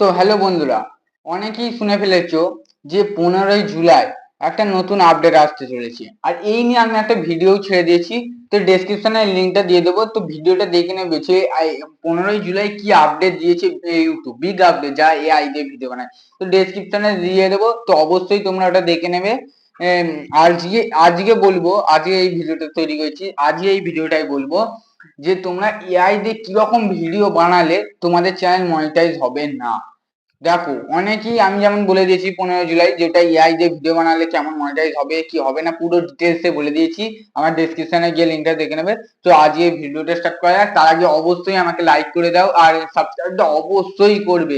তো হ্যালো বন্ধুরা, অনেকেই শুনে ফেলেছো যে 15ই জুলাই একটা নতুন আপডেট আসতে চলেছে। আর এই নিয়ে আমি একটা ভিডিও ছেড়ে দিয়েছি, তো ডেসক্রিপশনে লিঙ্কটা দিয়ে দেবো, তো ভিডিওটা দেখে নেবে যে 15ই জুলাই কি আপডেট দিয়েছে ইউটিউব, বিগ আপডেট যা এআই দিয়ে ভিডিও বানায়। তো ডেসক্রিপশনে দিয়ে দেবো, তো অবশ্যই তোমরা ওটা দেখে নেবে। এম, আজকে আজকে বলবো, আজকে এই ভিডিওটা তৈরি করেছি, আজকে এই ভিডিওটাই বলবো যে তোমরা এআই দিয়ে কিরকম ভিডিও বানালে তোমাদের চ্যানেল মনিটাইজ হবে না। দেখো, অনেকেই আমি যেমন বলে দিয়েছি 15ই জুলাই যেটা এআই দিয়ে ভিডিও বানালে কেমন মনিটাইজ হবে কি হবে না পুরো ডিটেলসে বলে দিয়েছি। আমার ডেসক্রিপশনে গিয়ে লিঙ্কটা দেখে নেবে। তো আজ এই ভিডিওটা স্টার্ট করা যাক। তার আগে অবশ্যই আমাকে লাইক করে দাও আর সাবস্ক্রাইবটা অবশ্যই করবে,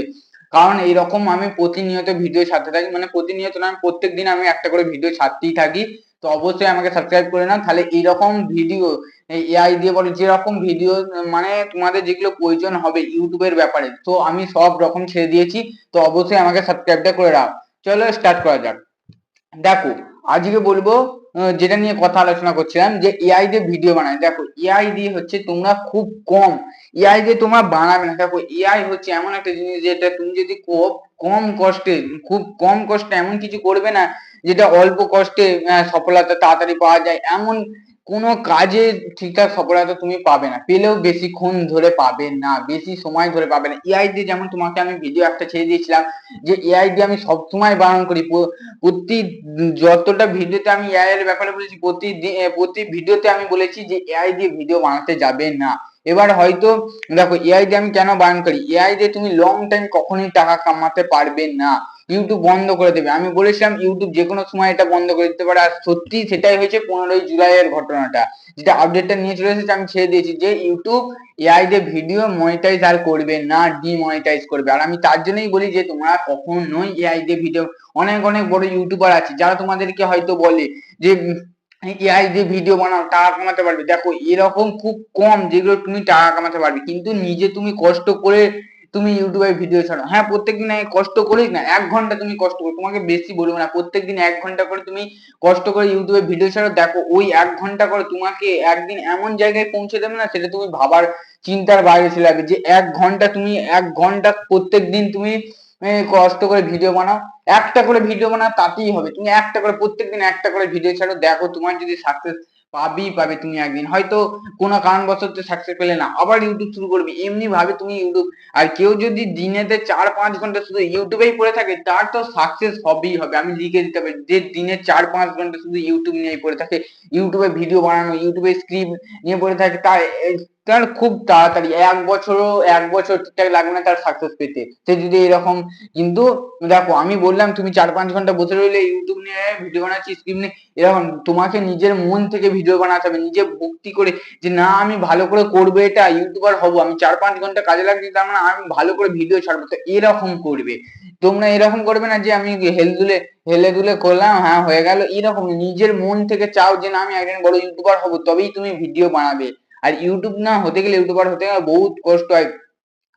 কারণ এইরকম আমি প্রতিনিয়ত ভিডিও ছাড়তে থাকি, মানে প্রতিনিয়ত না, আমি প্রত্যেক দিন আমি একটা করে ভিডিও ছাড়তেই থাকি। তো অবশ্যই আমাকে সাবস্ক্রাইব করে নাও, তাহলে এইরকম ভিডিও এআই দিয়ে বলে যেরকম ভিডিও মানে তোমাদের যেগুলো প্রয়োজন হবে ইউটিউবের ব্যাপারে, তো আমি সব রকম ছেড়ে দিয়েছি। তো অবশ্যই আমাকে সাবস্ক্রাইবটা করে রাখ। চলো স্টার্ট করা যাক। দেখো, আজকে বলবো যেটা নিয়ে কথা আলোচনা করছিলাম যে এআই দিয়ে ভিডিও বানায়। দেখো, এআই দিয়ে হচ্ছে তোমরা খুব কম, এআই দিয়ে তোমরা বানাবে না। দেখো, এআই হচ্ছে এমন একটা জিনিস যেটা তুমি যদি খুব কম কষ্টে, খুব কম কষ্টে এমন কিছু করবে না যেটা অল্প কষ্টে সফলতা তাড়াতাড়ি পাওয়া যায়, এমন কোনো কাজে ঠিকঠাক সফলতা তুমি পাবে না, পেলেও বেশিক্ষণ ধরে পাবে না, বেশি সময় ধরে পাবে না। এআই দিয়ে যেমন তোমাকে আমি ভিডিও একটা ছেড়ে দিয়েছিলাম যে এআই দিয়ে আমি সবসময় বানান করি, প্রতি যতটা ভিডিওতে আমি এআই এর ব্যাপারে বলেছি, প্রতি ভিডিওতে আমি বলেছি যে এআই দিয়ে ভিডিও বানাতে যাবে না। এবার হয়তো দেখো, এআই দিয়ে আমি কেন বানান করি, এআই দিয়ে তুমি লং টাইম কখনোই টাকা কামাতে পারবে না। ইউটিউব বন্ধ করে দেবে, আমি বলেছিলাম ইউটিউব যে কোনো সময় এটা বন্ধ করে দিতে পারে, আর সত্যি সেটাই হয়েছে 15ই জুলাই এর ঘটনাটা, যেটা আপডেটটা নিয়ে চলে এসেছে। আমি ছেড়ে দিয়েছি যে ইউটিউব এআই দিয়ে ভিডিও মনিটাইজ আর করবে না, ডিমনিটাইজ করবে। আর আমি তার জন্যই বলি যে তোমরা কখনোই এআই দিয়ে ভিডিও, অনেক অনেক বড় ইউটিউবার আছে যারা তোমাদেরকে হয়তো বলে যে এআই দিয়ে ভিডিও বানাও টাকা কামাতে পারবে। দেখো, এরকম খুব কম যেগুলো তুমি টাকা কামাতে পারবে, কিন্তু নিজে তুমি কষ্ট করে তুমি ইউটিউবে ভিডিও ছাড়ো। হ্যাঁ, প্রত্যেকদিন কষ্ট করিস না, 1 ঘন্টা তুমি কষ্ট করো, তোমাকে বেশি বলবো না, প্রত্যেকদিন 1 ঘন্টা করে তুমি কষ্ট করে ইউটিউবে ভিডিও ছাড়ো। দেখো, ওই 1 ঘন্টা করে তোমাকে একদিন এমন জায়গায় পৌঁছে দেবে না, সেটা তুমি ভাবার চিন্তার বাইরে চলে যাবে। যে 1 ঘন্টা, তুমি 1 ঘন্টা প্রত্যেকদিন তুমি কষ্ট করে ভিডিও বানাও, একটা করে ভিডিও বানাও, তাতেই হবে। তুমি একটা করে প্রত্যেকদিন একটা করে ভিডিও ছাড়ো, দেখো তোমার যদি সাকসেস পাবেই পাবে। তুমি একদিন হয়তো কোনো কারণবশত সাকসেস পেলে না, আবার ইউটিউব শুরু করবে, এমনি ভাবে তুমি ইউটিউব। আর কেউ যদি দিনেতে 4-5 ঘন্টা শুধু ইউটিউবেই পড়ে থাকে, তার তো সাকসেস হবেই হবে। আমি লিখে দিতে পারি যে দিনে 4-5 ঘন্টা শুধু ইউটিউব নিয়ে পড়ে থাকে, ইউটিউবে ভিডিও বানানো, ইউটিউবে স্ক্রিপ্ট নিয়ে পড়ে থাকে, তার খুব তাড়াতাড়ি 1 বছর ঠিকঠাক লাগবে না তার সাকসেস পেতে, সে যদি এরকম। কিন্তু দেখো, আমি বললাম তুমি 4-5 ঘন্টা বসে রইলে ইউটিউব নিয়ে ভিডিও বানাচ্ছি, স্ক্রিপ্ট নিয়ে, এরকম তোমাকে নিজের মন থেকে ভিডিও বানাতে হবে, নিজে ভক্তি করে যে না আমি ভালো করে করবো, এটা ইউটিউবার হবো, আমি 4-5 ঘন্টা কাজে লাগছি, তার মানে আমি ভালো করে ভিডিও ছাড়বো। তো এরকম করবে তোমরা, এরকম করবে না যে আমি হেলে দুলে করলাম, হ্যাঁ হয়ে গেল, এরকম নিজের মন থেকে চাও যে না আমি একদিন বড় ইউটিউবার হবো, তবেই তুমি ভিডিও বানাবে। আর ইউটিউব না হতে গেলে, ইউটিউবার হতে গেলে বহুত কষ্ট হয়,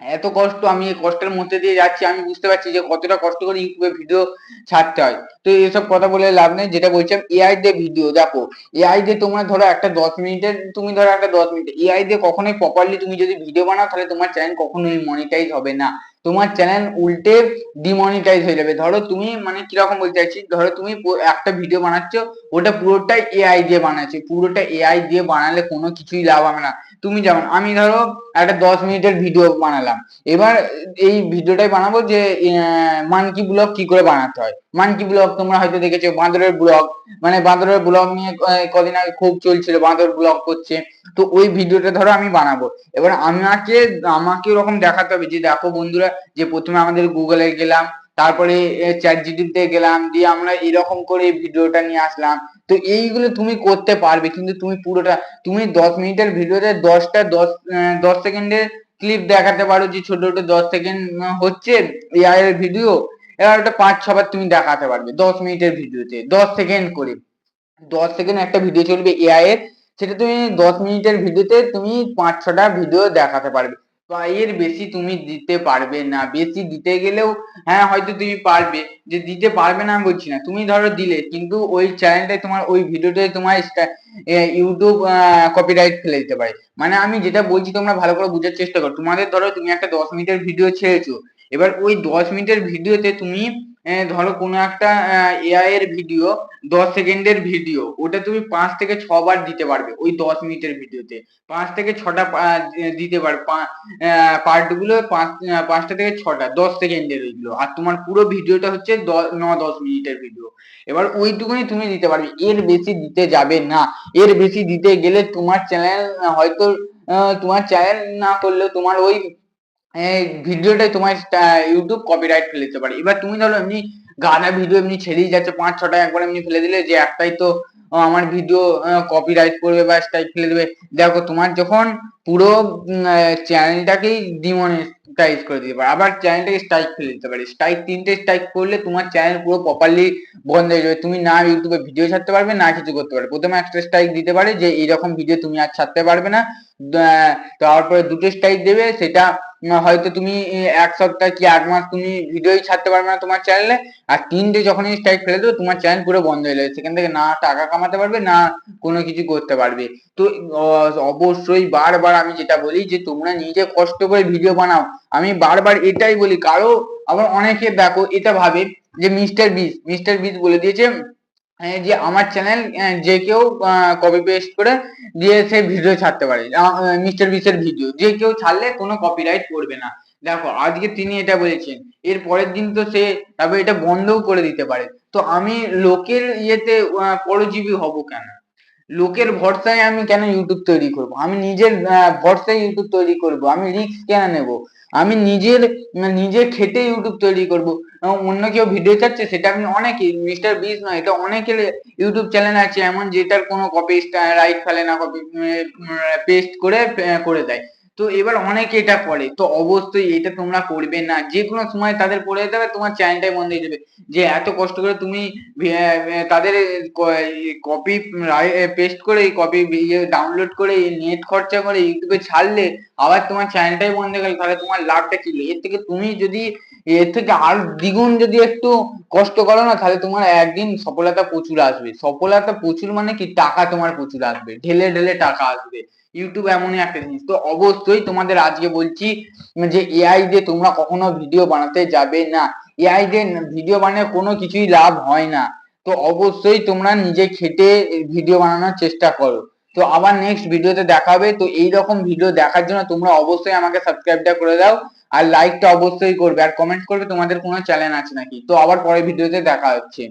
এত কষ্ট। আমি এই কষ্টের মধ্যে দিয়ে যাচ্ছি, আমি বুঝতে পারছি যে কতটা কষ্ট করে ইউটিউবে ভিডিও ছাড়তে হয়। তো এসব কথা বলে লাভ নেই, যেটা বলছিলাম এআই দিয়ে ভিডিও। দেখো, এআই দিয়ে তোমরা ধরো একটা 10 মিনিটের, তুমি ধরো একটা 10 মিনিট এআই দিয়ে কখনোই প্রপারলি তুমি যদি ভিডিও বানাও, তাহলে তোমার চ্যানেল কখনোই মনিটাইজ হবে না, তোমার চ্যানেল উল্টে ডিমনিটাইজ হয়ে যাবে। ধরো তুমি, মানে কিরকম বলতে চাইছি, ধরো তুমি একটা ভিডিও বানাচ্ছ, ওটা পুরোটাই এআই দিয়ে বানাচ্ছি, পুরোটা এআই দিয়ে বানালে কোনো কিছুই লাভ হবে না। তুমি যেমন, আমি ধরো একটা 10 মিনিটের ভিডিও বানালাম, এবার এই ভিডিওটাই বানাবো যে মানকি ব্লগ কি করে বানাতে হয়। মানকি ব্লগ তোমরা হয়তো দেখেছো, বাঁদরের ব্লগ, মানে বাঁদরের ব্লগ নিয়ে কদিন আগে খুব চলছিল, বাঁদর ব্লগ করছে। তো ওই ভিডিওটা ধরো আমি বানাবো, এবার আমাকে আমাকে ওরকম দেখাতে হবে যে দেখো বন্ধুরা, যে প্রথমে আমাদের গুগলে গেলাম, তারপরে চ্যাট জিপিটিতে গেলাম, দিয়ে আমরা এরকম করে ভিডিওটা নিয়ে আসলাম। তো এইগুলো তুমি করতে পারবে, কিন্তু তুমি পুরোটা, তুমি 10 মিনিটের ভিডিওতে 10 সেকেন্ডের ক্লিপ দেখাতে পারো, যে ছোট ছোট 10 সেকেন্ড হচ্ছে এআই এর ভিডিও, এবার ওটা 5-6 বার তুমি দেখাতে পারবে 10 মিনিটের ভিডিওতে 10 সেকেন্ড করে। 10 সেকেন্ড একটা ভিডিও চলবে এআই এর, সেটা তুমি 10 মিনিটের ভিডিওতে তুমি 5-6টা ভিডিও দেখাতে পারবে। তো এর বেশি তুমি দিতে পারবে না, বেশি দিতে গেলেও হ্যাঁ হয়তো তুমি পারবে, যে দিতে পারবে না আমি বলছি না, তুমি ধরো দিলে, কিন্তু ওই চ্যানেলটাই তোমার, ওই ভিডিওটাই তোমার ইউটিউব কপিরাইট ফেলে দিতে পারে। মানে আমি যেটা বলছি তোমরা ভালো করে বোঝার চেষ্টা করো। তোমাদের ধরো তুমি একটা 10 মিনিটের ভিডিও ছেড়েছো, এবার ওই 10 মিনিটের ভিডিওতে তুমি ধরো কোনো একটা এআই এর ভিডিও 10 সেকেন্ডের ভিডিও, ওটা তুমি 5 থেকে 6 বার দিতে পারবে ওই 10 মিনিটের ভিডিওতে। 5 থেকে 6টা দিতে পারবে, পার্ট গুলো 5টা থেকে 6টা 10 সেকেন্ডের ওইগুলো, আর তোমার পুরো ভিডিওটা হচ্ছে 9-10 মিনিটের ভিডিও। এবার ওইটুকুনি তুমি দিতে পারবে, এর বেশি দিতে যাবে না। এর বেশি দিতে গেলে তোমার চ্যানেল হয়তো তোমার চ্যানেল না করলেও তোমার ওই ভিডিওটাই তোমার ইউটিউব কপিরাইট ফেলে দিতে পারে। এবার তুমি ধরো এমনি গাধা ভিডিও এমনি ছেড়েই যাচ্ছে 5-6টা একবার এমনি ফেলে দিলে যে একটাই তো আমার ভিডিও কপিরাইট করবে বা স্ট্রাইক ফেলে দেবে। দেখো তোমার যখন পুরো চ্যানেলটাকেই ডিমনিটাইজ করে দিতে পারে, আবার চ্যানেলটাকে স্ট্রাইক ফেলে দিতে পারে। স্ট্রাইক 3টে স্ট্রাইক করলে তোমার চ্যানেল পুরো প্রপারলি বন্ধ হয়ে যাবে, তুমি না ইউটিউবে ভিডিও ছাড়তে পারবে না কিছু করতে পারবে। প্রথমে একটা স্ট্রাইক দিতে পারে যে এইরকম ভিডিও তুমি আর ছাড়তে পারবে না, তারপরে 2টে স্ট্রাইক দেবে, সেটা হয়তো তুমি 1 সপ্তাহ কি 1 মাস তুমি ভিডিওই ছাড়তে পারবে না তোমার চ্যানেলে। আর 3টে যখনই স্ট্রাইক ফেলে দেবে তোমার চ্যানেল পুরো বন্ধ হয়ে যাবে, সেখান থেকে না টাকা কামাতে পারবে না কোনো কিছু করতে পারবে। তো অবশ্যই বারবার আমি যেটা বলি যে তোমরা নিজে কষ্ট করে ভিডিও বানাও। আমি বারবার এটাই বলি, কারো আবার অনেকে দেখো এটা ভাবে যে মিস্টার বিস বলে দিয়েছে যে আমার চ্যানেল যে কেউ কপি পেস্ট করে দিয়ে সে ভিডিও ছাড়তে পারে, মিস্টার বিসের ভিডিও যে কেউ ছাড়লে কোনো কপিরাইট পড়বে না। দেখো আজকে তিনি এটা বলেছেন, এর পরের দিন তো সে তারপর এটা বন্ধও করে দিতে পারে। তো আমি লোকের ইয়েতে পরজীবী হব কেন? লোকের ভরসায় আমি কেন ইউটিউব তৈরি করব? আমি নিজের ভরসায় ইউটিউব তৈরি করব, আমি রিস্ক কেন নেব? আমি নিজে খেটে ইউটিউব তৈরি করব। অন্য কেউ ভিডিও ছাড়ছে, সেটা আমি অনেকে, মিস্টার বিস নয়, এটা অনেকের ইউটিউব চ্যানেল আছে এমন যেটার কোনো কপি রাইট ফেলে না, কপি পেস্ট করে দেয়। তো এবার অনেকে এটা করে, তো অবশ্যই এটা তোমরা করবে না। যে কোনো সময় তাদের পড়ে যেতে হবে, তোমার চ্যানেলটাই বন্ধ হয়ে যাবে। যে এত কষ্ট করে তুমি তাদের কপি পেস্ট করে কপি ডাউনলোড করে নেট খরচা করে ইউটিউবে ছাড়লে, আবার তোমার চ্যানেলটাই বন্ধ হয়ে গেল, তাহলে তোমার লাভটা কি? এর থেকে তুমি যদি এর থেকে আর দ্বিগুণ যদি একটু কষ্ট করো না, তাহলে তোমার একদিন সফলতা প্রচুর আসবে। সফলতা প্রচুর মানে কি, টাকা তোমার প্রচুর আসবে, ঢেলে ঢেলে টাকা আসবে। ইউটিউব এমনই একটা জিনিস। তো অবশ্যই তোমাদের আজকে বলছি যে এআই দিয়ে তোমরা কখনো ভিডিও বানাতে যাবে না। এআই দিয়ে ভিডিও বানিয়ে কোনো কিছুই লাভ হয় না। তো অবশ্যই তোমরা নিজে খেটে ভিডিও বানানোর চেষ্টা করো। তো আবার নেক্সট ভিডিওতে দেখা হবে। তো এইরকম ভিডিও দেখার জন্য তোমরা অবশ্যই আমাকে সাবস্ক্রাইবটা করে দাও, আর লাইকটা অবশ্যই করবে, আর কমেন্ট করবে তোমাদের কোনো চ্যানেল আছে নাকি। তো আবার পরের ভিডিওতে দেখা হচ্ছে।